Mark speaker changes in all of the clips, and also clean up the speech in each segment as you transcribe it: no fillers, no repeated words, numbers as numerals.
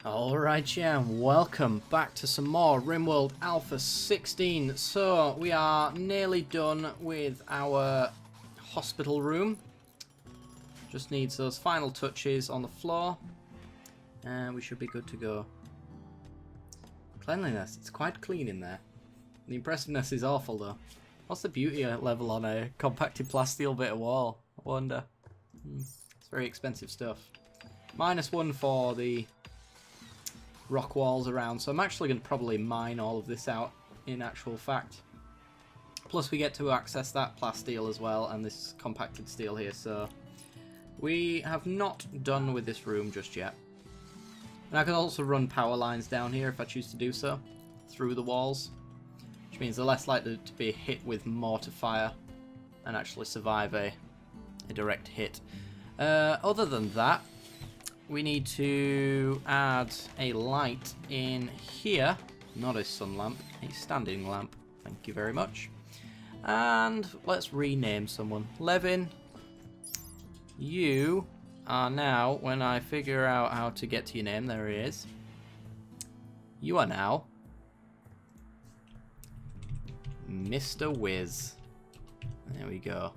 Speaker 1: Alright, yeah, welcome back to some more Rimworld Alpha 16. So, we are nearly done with our hospital room. Just needs those final touches on the floor. And we should be good to go. Cleanliness, it's quite clean in there. The impressiveness is awful though. What's the beauty level on a compacted plasteel bit of wall? I wonder. It's very expensive stuff. -1 for the rock walls around, so I'm actually going to probably mine all of this out in actual fact. Plus we get to access that plasteel as well and this compacted steel here, so we have not done with this room just yet. And I can also run power lines down here if I choose to do so, through the walls, which means they're less likely to be hit with mortar fire and actually survive a direct hit. Other than that, we need to add a light in here, not a sun lamp, a standing lamp, thank you very much. And let's rename someone. Levin, you are now, when I figure out how to get to your name, there he is. You are now Mr. Wiz. There we go.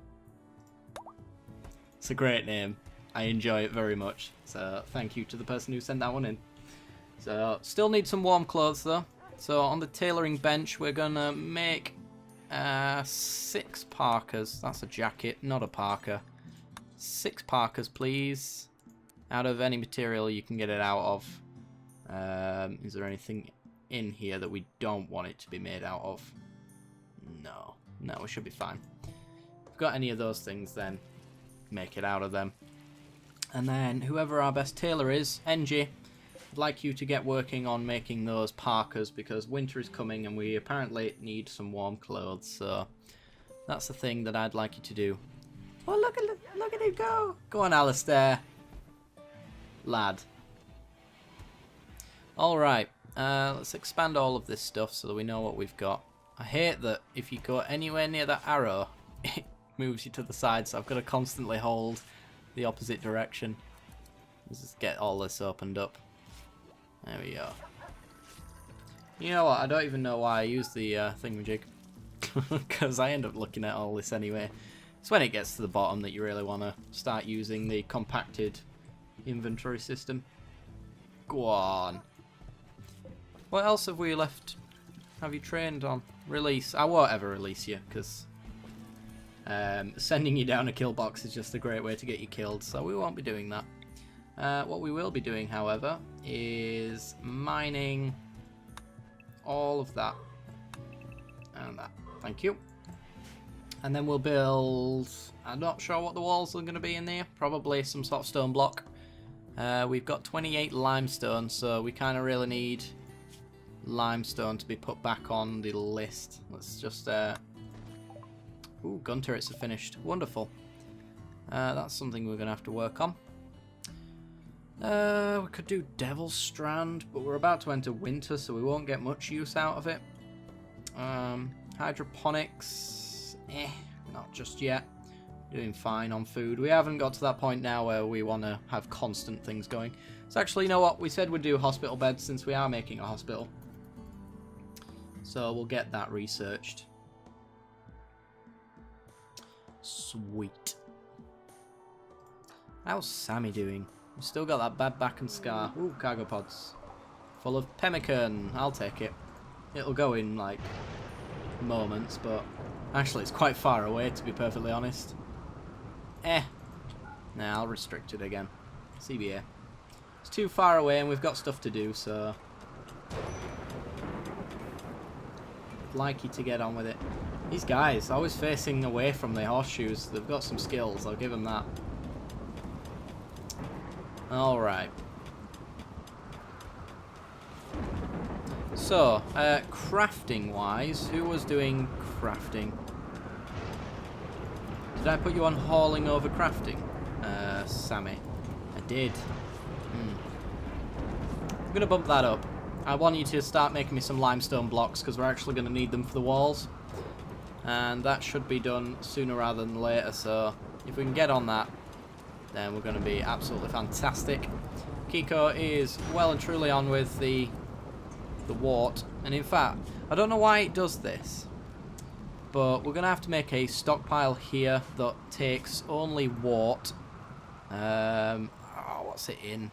Speaker 1: It's a great name. I enjoy it very much, so thank you to the person who sent that one in. So, still need some warm clothes though. So on the tailoring bench we're gonna make 6 parkas. That's a jacket, not a parka. 6 parkas please. Out of any material you can get it out of. Is there anything in here that we don't want it to be made out of? No, we should be fine. If we've got any of those things, then make it out of them. And then whoever our best tailor is, NG, I'd like you to get working on making those parkas because winter is coming and we apparently need some warm clothes. So that's the thing that I'd like you to do. Oh, look at him go! Go on, Alistair, lad. All right, let's expand all of this stuff so that we know what we've got. I hate that if you go anywhere near that arrow, it moves you to the side, so I've got to constantly hold the opposite direction. Let's just get all this opened up. There we go. You know what, I don't even know why I use the thingamajig, because I end up looking at all this anyway. It's when it gets to the bottom that you really want to start using the compacted inventory system. Go on. What else have we left? Have you trained on? Release. I won't ever release you, because sending you down a kill box is just a great way to get you killed, so we won't be doing that. What we will be doing, however, is mining all of that and that. Thank you. And then we'll build, I'm not sure what the walls are going to be in there, probably some sort of stone block. We've got 28 limestone, so we kind of really need limestone to be put back on the list. Let's just ooh, gun turrets are finished. Wonderful. That's something we're going to have to work on. We could do Devil's Strand, but we're about to enter winter, so we won't get much use out of it. Hydroponics, not just yet. Doing fine on food. We haven't got to that point now where we want to have constant things going. So actually, you know what? We said we'd do hospital beds since we are making a hospital. So we'll get that researched. Sweet. How's Sammy doing? We've still got that bad back and scar. Ooh, cargo pods. Full of pemmican. I'll take it. It'll go in, like, moments, but actually it's quite far away, to be perfectly honest. Nah, I'll restrict it again. CBA. It's too far away and we've got stuff to do, so I'd like you to get on with it. These guys, always facing away from the horseshoes. They've got some skills, I'll give them that. Alright. So, crafting-wise, who was doing crafting? Did I put you on hauling over crafting? Sammy. I did. I'm going to bump that up. I want you to start making me some limestone blocks, because we're actually going to need them for the walls. And that should be done sooner rather than later, so if we can get on that, then we're going to be absolutely fantastic. Kiko is well and truly on with the wart. And in fact, I don't know why it does this, but we're going to have to make a stockpile here that takes only wart. What's it in?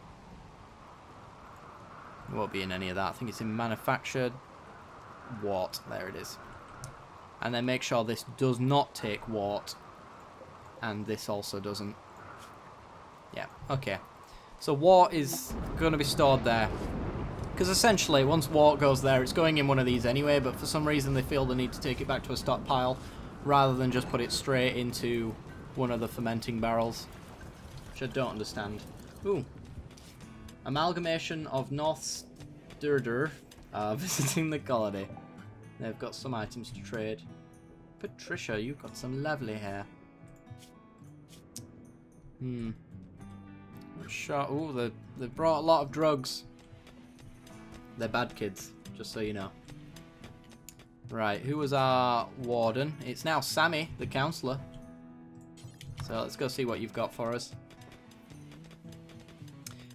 Speaker 1: It won't be in any of that. I think it's in manufactured wart. There it is. And then make sure this does not take wart. And this also doesn't. Yeah, okay. So wart is going to be stored there. Because essentially, once wart goes there, it's going in one of these anyway, but for some reason they feel the need to take it back to a stockpile rather than just put it straight into one of the fermenting barrels. Which I don't understand. Ooh. Amalgamation of North Sturder visiting the colony. They've got some items to trade. Patricia, you've got some lovely hair. Sure. Ooh, they brought a lot of drugs. They're bad kids, just so you know. Right, who was our warden? It's now Sammy, the counsellor. So let's go see what you've got for us.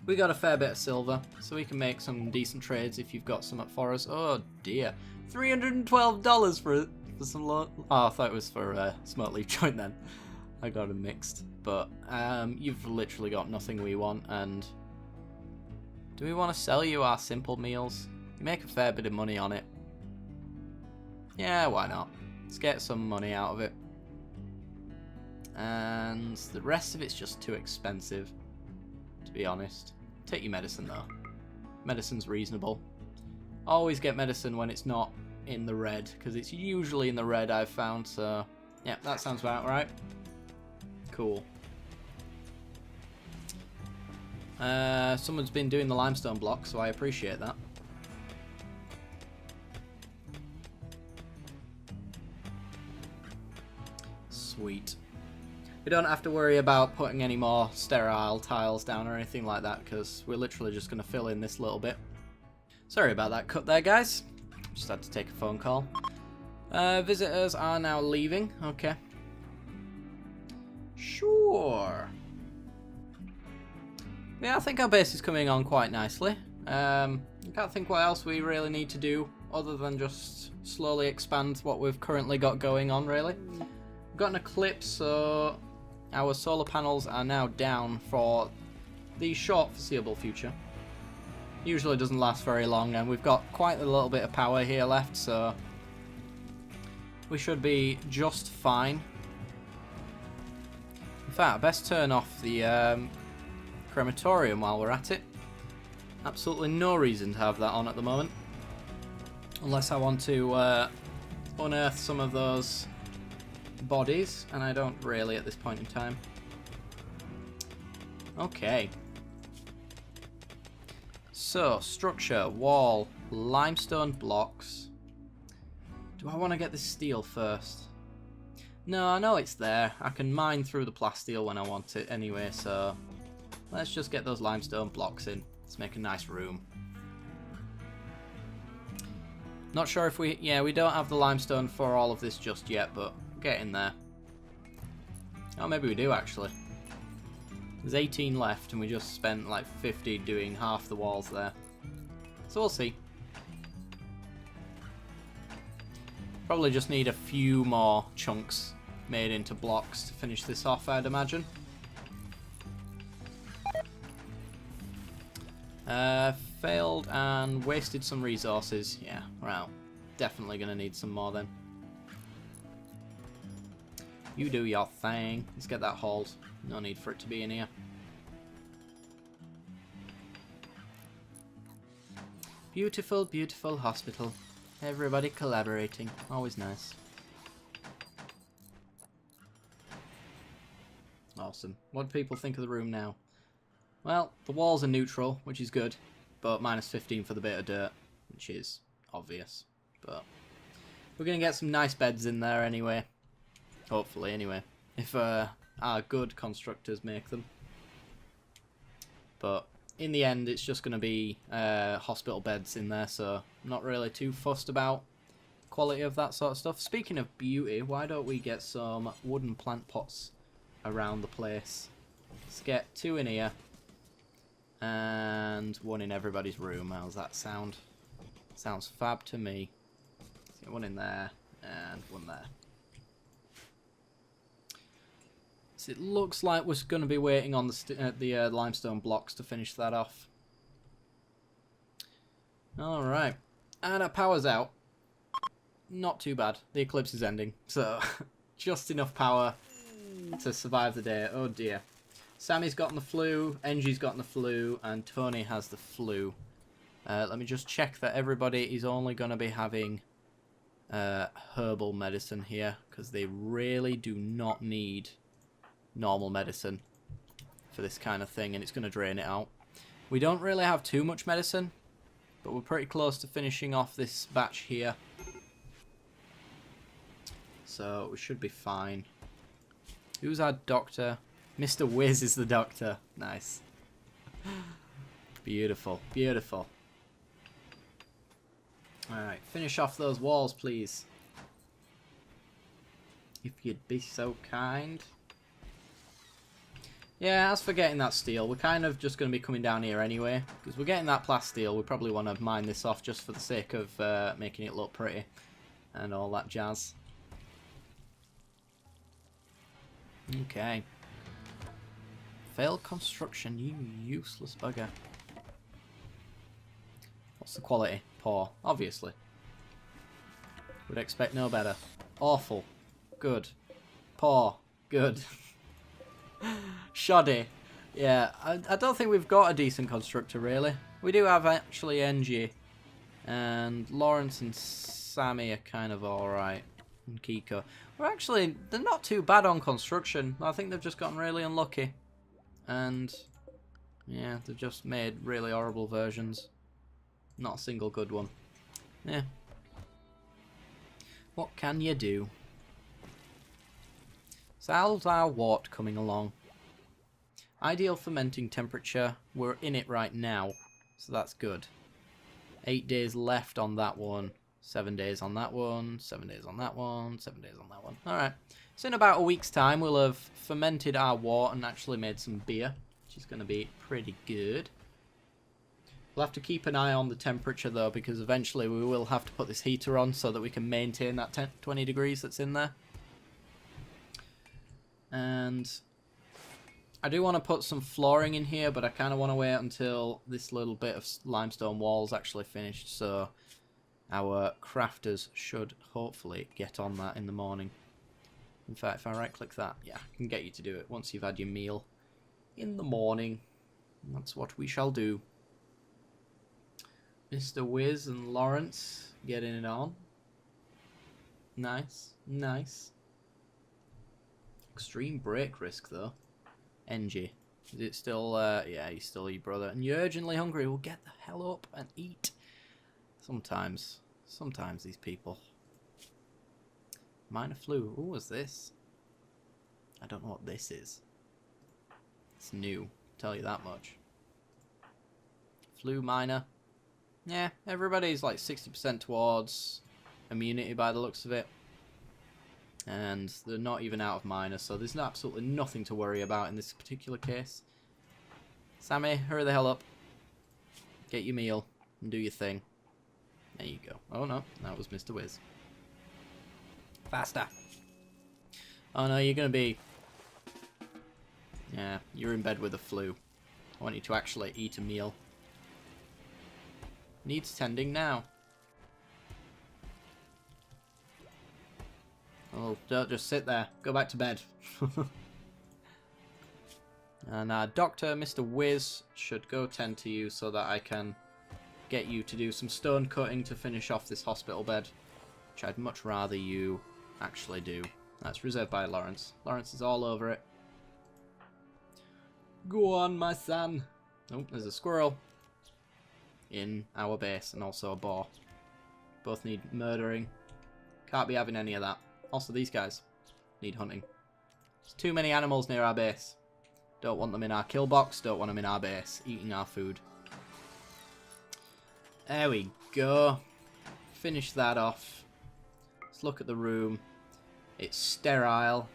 Speaker 1: We got a fair bit of silver, so we can make some decent trades if you've got some up for us. Oh dear. $312 for some low. Oh, I thought it was for a smoke leaf joint then. I got them mixed. But you've literally got nothing we want, and do we want to sell you our simple meals? You make a fair bit of money on it. Yeah, why not? Let's get some money out of it. And the rest of it's just too expensive, to be honest. Take your medicine though. Medicine's reasonable. Always get medicine when it's not in the red, because it's usually in the red I've found, so yeah, that sounds about right. Cool. Someone's been doing the limestone block, so I appreciate that. Sweet. We don't have to worry about putting any more sterile tiles down or anything like that, because we're literally just going to fill in this little bit. Sorry about that cut there, guys. Just had to take a phone call. Visitors are now leaving. Okay. Sure. Yeah, I think our base is coming on quite nicely. I can't think what else we really need to do other than just slowly expand what we've currently got going on, really. We've got an eclipse, so our solar panels are now down for the short foreseeable future. Usually doesn't last very long, and we've got quite a little bit of power here left, so we should be just fine. In fact, best turn off the crematorium while we're at it. Absolutely no reason to have that on at the moment. Unless I want to unearth some of those bodies, and I don't really at this point in time. Okay. So, structure, wall, limestone blocks. Do I want to get this steel first? No, I know it's there. I can mine through the plasteel when I want it anyway, so let's just get those limestone blocks in. Let's make a nice room. Not sure if we... Yeah, we don't have the limestone for all of this just yet, but get in there. Oh, maybe we do, actually. There's 18 left, and we just spent like 50 doing half the walls there. So we'll see. Probably just need a few more chunks made into blocks to finish this off, I'd imagine. Failed and wasted some resources. Yeah, well, definitely going to need some more then. You do your thing. Let's get that hauled. No need for it to be in here. Beautiful, beautiful hospital. Everybody collaborating. Always nice. Awesome. What do people think of the room now? Well, the walls are neutral, which is good, but minus 15 for the bit of dirt, which is obvious. But we're going to get some nice beds in there anyway. Hopefully, anyway. If our good constructors make them. But in the end, it's just going to be hospital beds in there, so I'm not really too fussed about quality of that sort of stuff. Speaking of beauty, why don't we get some wooden plant pots around the place? Let's get 2 in here. And one in everybody's room. How's that sound? Sounds fab to me. So one in there and one there. So it looks like we're going to be waiting on the limestone blocks to finish that off. Alright. And our power's out. Not too bad. The eclipse is ending. So, just enough power to survive the day. Oh dear. Sammy's gotten the flu, Engie's gotten the flu, and Tony has the flu. Let me just check that everybody is only going to be having herbal medicine here, because they really do not need normal medicine for this kind of thing, and it's going to drain it out. We don't really have too much medicine, but we're pretty close to finishing off this batch here. So we should be fine. Who's our doctor? Mr. Wiz is the doctor. Nice. Beautiful, beautiful. Alright, finish off those walls, please. If you'd be so kind. Yeah, as for getting that steel, we're kind of just going to be coming down here anyway. Because we're getting that plasteel, we probably want to mine this off just for the sake of making it look pretty. And all that jazz. Okay. Failed construction, you useless bugger. What's the quality? Poor, obviously. Would expect no better. Awful. Good. Poor. Good. Shoddy. Yeah, I don't think we've got a decent constructor, really. We do have, actually, Engie. And Lawrence and Sammy are kind of alright. And Kiko. Well, actually, they're not too bad on construction. I think they've just gotten really unlucky. And, yeah, they've just made really horrible versions. Not a single good one. Yeah. What can you do? So how's our wort coming along? Ideal fermenting temperature. We're in it right now, so that's good. 8 days left on that one. 7 days on that one. 7 days on that one. 7 days on that one. Alright. So in about a week's time, we'll have fermented our wort and actually made some beer, which is going to be pretty good. We'll have to keep an eye on the temperature, though, because eventually we will have to put this heater on so that we can maintain that 20 degrees that's in there. And I do want to put some flooring in here, but I kind of want to wait until this little bit of limestone wall's actually finished, so our crafters should hopefully get on that in the morning. In fact, if I right-click that, yeah, I can get you to do it once you've had your meal in the morning. And that's what we shall do. Mr. Wiz and Lawrence getting it on. Nice, nice. Extreme break risk, though. Engie. Is it still, yeah, he's still your brother. And you're urgently hungry. Well, get the hell up and eat. Sometimes these people. Minor flu. Ooh, what's this? I don't know what this is. It's new, I'll tell you that much. Flu minor. Yeah, everybody's like 60% towards immunity by the looks of it. And they're not even out of minor, so there's absolutely nothing to worry about in this particular case. Sammy, hurry the hell up. Get your meal and do your thing. There you go. Oh no, that was Mr. Wiz. Faster. Oh no, you're gonna be... Yeah, you're in bed with the flu. I want you to actually eat a meal. Needs tending now. Oh, don't just sit there. Go back to bed. And Dr. Mr. Wiz should go tend to you so that I can get you to do some stone cutting to finish off this hospital bed. Which I'd much rather you actually do. That's reserved by Lawrence. Lawrence is all over it. Go on, my son. Oh, there's a squirrel in our base and also a boar. Both need murdering. Can't be having any of that. Also, these guys need hunting. There's too many animals near our base. Don't want them in our kill box. Don't want them in our base eating our food. There we go. Finish that off. Let's look at the room. It's sterile.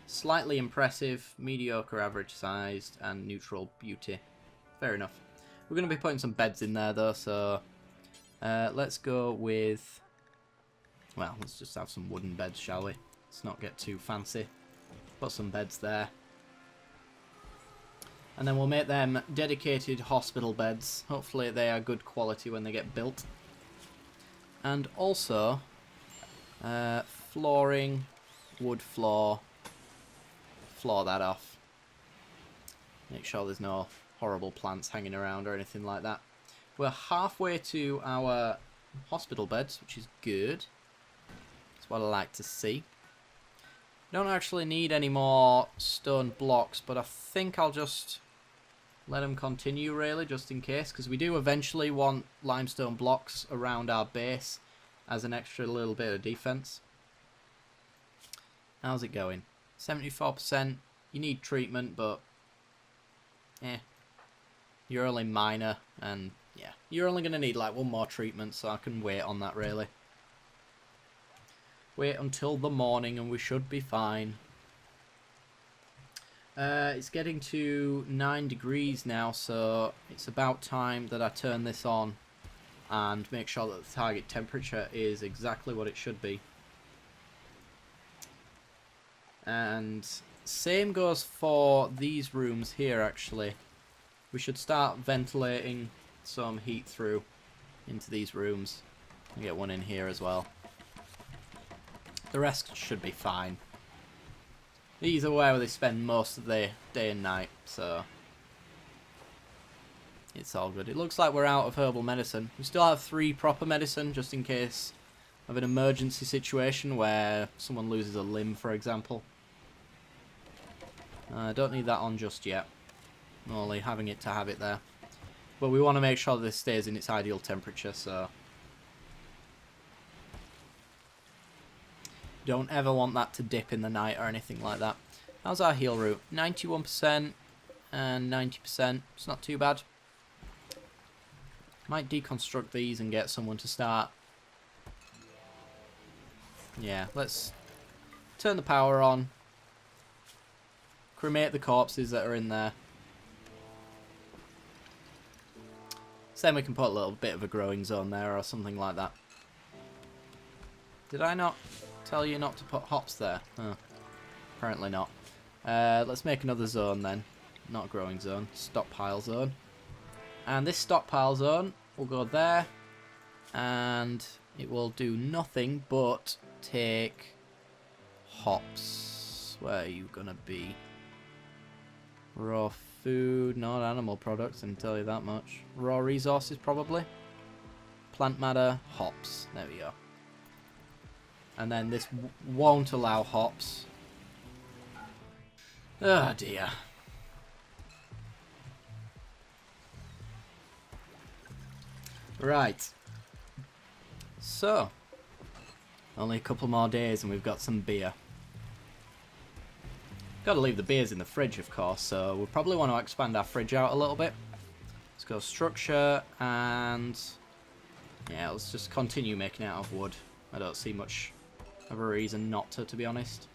Speaker 1: Slightly impressive. Mediocre average sized. And neutral beauty. fair enough. We're going to be putting some beds in there though, so let's go with, well, let's just have some wooden beds, shall we? Let's not get too fancy. Put some beds there. And then we'll make them dedicated hospital beds. Hopefully they are good quality when they get built. And also, flooring, wood floor. Floor that off. Make sure there's no horrible plants hanging around or anything like that. We're halfway to our hospital beds, which is good. That's what I like to see. Don't actually need any more stone blocks, but I think I'll just let them continue really, just in case, because we do eventually want limestone blocks around our base as an extra little bit of defense. How's it going? 74%. You need treatment, but you're only minor, and yeah, you're only going to need like one more treatment, so I can wait on that really. Wait until the morning and we should be fine. It's getting to 9 degrees now, so it's about time that I turn this on and make sure that the target temperature is exactly what it should be. And same goes for these rooms here actually. We should start ventilating some heat through into these rooms. I'll get one in here as well. The rest should be fine. These are where they spend most of the day and night, so it's all good. It looks like we're out of herbal medicine. We still have 3 proper medicine, just in case of an emergency situation where someone loses a limb, for example. I don't need that on just yet. I'm only having it to have it there. But we want to make sure this stays in its ideal temperature, so don't ever want that to dip in the night or anything like that. How's our heal route? 91% and 90%. It's not too bad. Might deconstruct these and get someone to start. Yeah, let's turn the power on. Cremate the corpses that are in there. So then we can put a little bit of a growing zone there or something like that. Did I not tell you not to put hops there? Oh, apparently not. Let's make another zone then. Not a growing zone. Stockpile zone. And this stockpile zone will go there. And it will do nothing but take hops. Where are you going to be? Raw food, not animal products, I can tell you that much. Raw resources probably. Plant matter, hops. There we go. And then this won't allow hops. Oh dear. Right. So, only a couple more days and we've got some beer. Got to leave the beers in the fridge, of course, so we'll probably want to expand our fridge out a little bit. Let's go structure, and yeah, let's just continue making it out of wood. I don't see much of a reason not to be honest.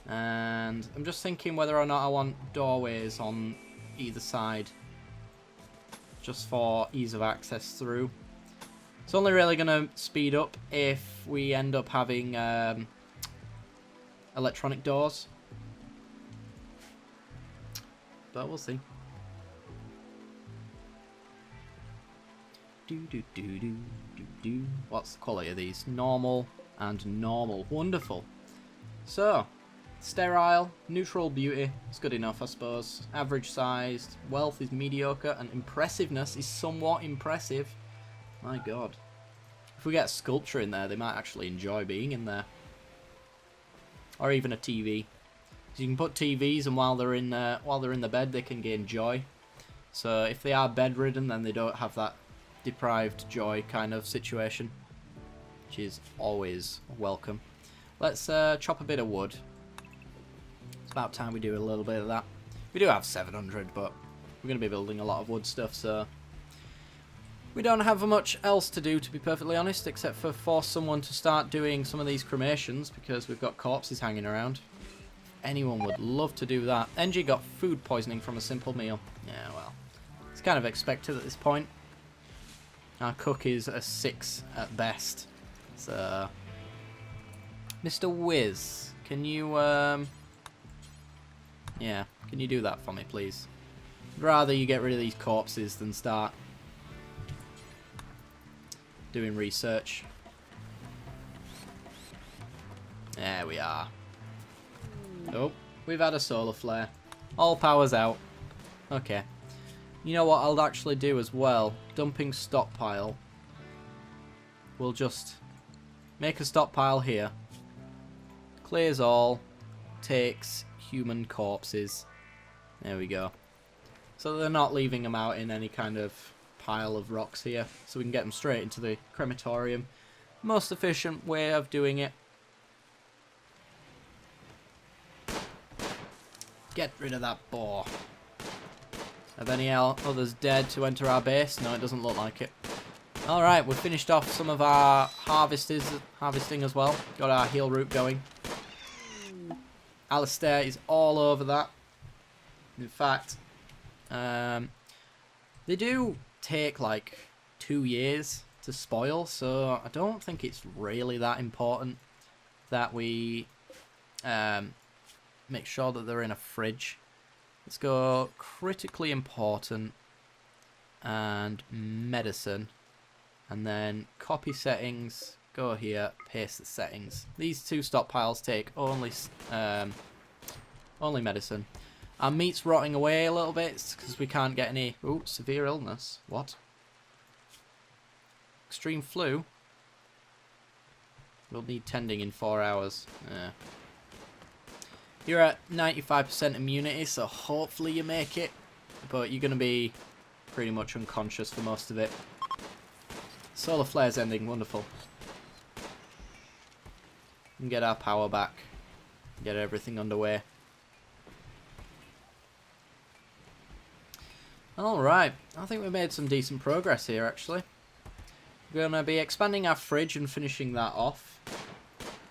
Speaker 1: And I'm just thinking whether or not I want doorways on either side, just for ease of access through. It's only really going to speed up if we end up having electronic doors. But we'll see. What's the quality of these? Normal and normal. Wonderful. So, sterile, neutral beauty. It's good enough, I suppose. Average sized. Wealth is mediocre. And impressiveness is somewhat impressive. My god. If we get a sculpture in there, they might actually enjoy being in there. Or even a TV. You can put TVs, and while they're in the bed, they can gain joy. So if they are bedridden, then they don't have that deprived joy kind of situation, which is always welcome. Let's chop a bit of wood. It's about time we do a little bit of that. We do have 700, but we're going to be building a lot of wood stuff, so we don't have much else to do, to be perfectly honest, except for force someone to start doing some of these cremations, because we've got corpses hanging around. Anyone would love to do that. NG got food poisoning from a simple meal. Yeah, well, it's kind of expected at this point. Our cook is a 6 at best. So, Mr. Wiz, can you, yeah, can you do that for me, please? I'd rather you get rid of these corpses than start doing research. There we are. Oh, we've had a solar flare. All power's out. Okay. You know what I'll actually do as well? Dumping stockpile. We'll just make a stockpile here. Clears all. Takes human corpses. There we go. So they're not leaving them out in any kind of pile of rocks here. So we can get them straight into the crematorium. Most efficient way of doing it. Get rid of that boar. Have any others dared to enter our base? No, it doesn't look like it. Alright, we've finished off some of our harvesting as well. Got our heal route going. Alistair is all over that. In fact, they do take like 2 years to spoil, so I don't think it's really that important that we make sure that they're in a fridge. Let's go critically important and medicine, and then copy settings, go here, paste the settings. These two stockpiles take only medicine. Our meat's rotting away a little bit because we can't get any... Ooh, severe illness. What? Extreme flu? We'll need tending in 4 hours. Yeah. You're at 95% immunity, so hopefully you make it. But you're going to be pretty much unconscious for most of it. Solar flare's ending. Wonderful. We can get our power back. Get everything underway. Alright. I think we made some decent progress here, actually. We're going to be expanding our fridge and finishing that off.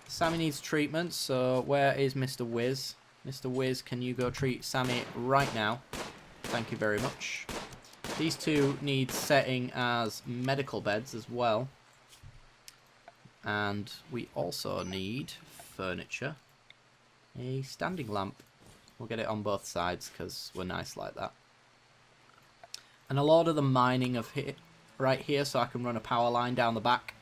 Speaker 1: Sammy needs treatment, so where is Mr. Wiz? Mr. Wiz, can you go treat Sammy right now? Thank you very much. These two need setting as medical beds as well. And we also need furniture. A standing lamp. We'll get it on both sides because we're nice like that. And a lot of the mining of here, right here, so I can run a power line down the back.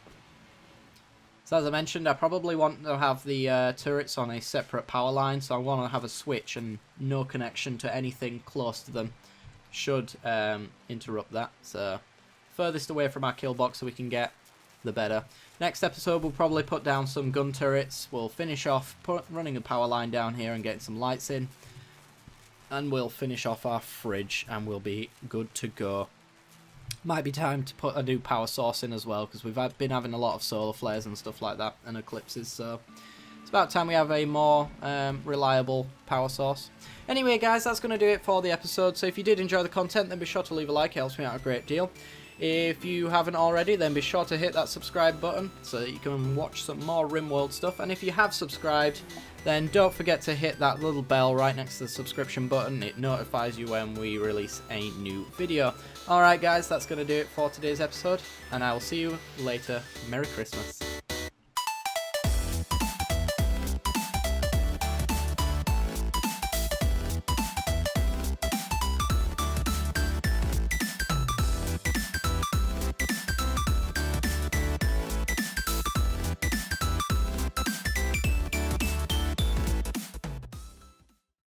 Speaker 1: So as I mentioned, I probably want to have the turrets on a separate power line, so I want to have a switch and no connection to anything close to them should interrupt that. So furthest away from our kill box so we can get, the better. Next episode we'll probably put down some gun turrets. We'll finish off running a power line down here and getting some lights in. And we'll finish off our fridge and we'll be good to go. Might be time to put a new power source in as well, because we've been having a lot of solar flares and stuff like that, and eclipses, so it's about time we have a more reliable power source. Anyway guys, that's going to do it for the episode, so if you did enjoy the content, then be sure to leave a like, it helps me out a great deal. If you haven't already, then be sure to hit that subscribe button so that you can watch some more Rimworld stuff, and if you have subscribed, then don't forget to hit that little bell right next to the subscription button. It notifies you when we release a new video. Alright guys, that's going to do it for today's episode, and I will see you later. Merry Christmas.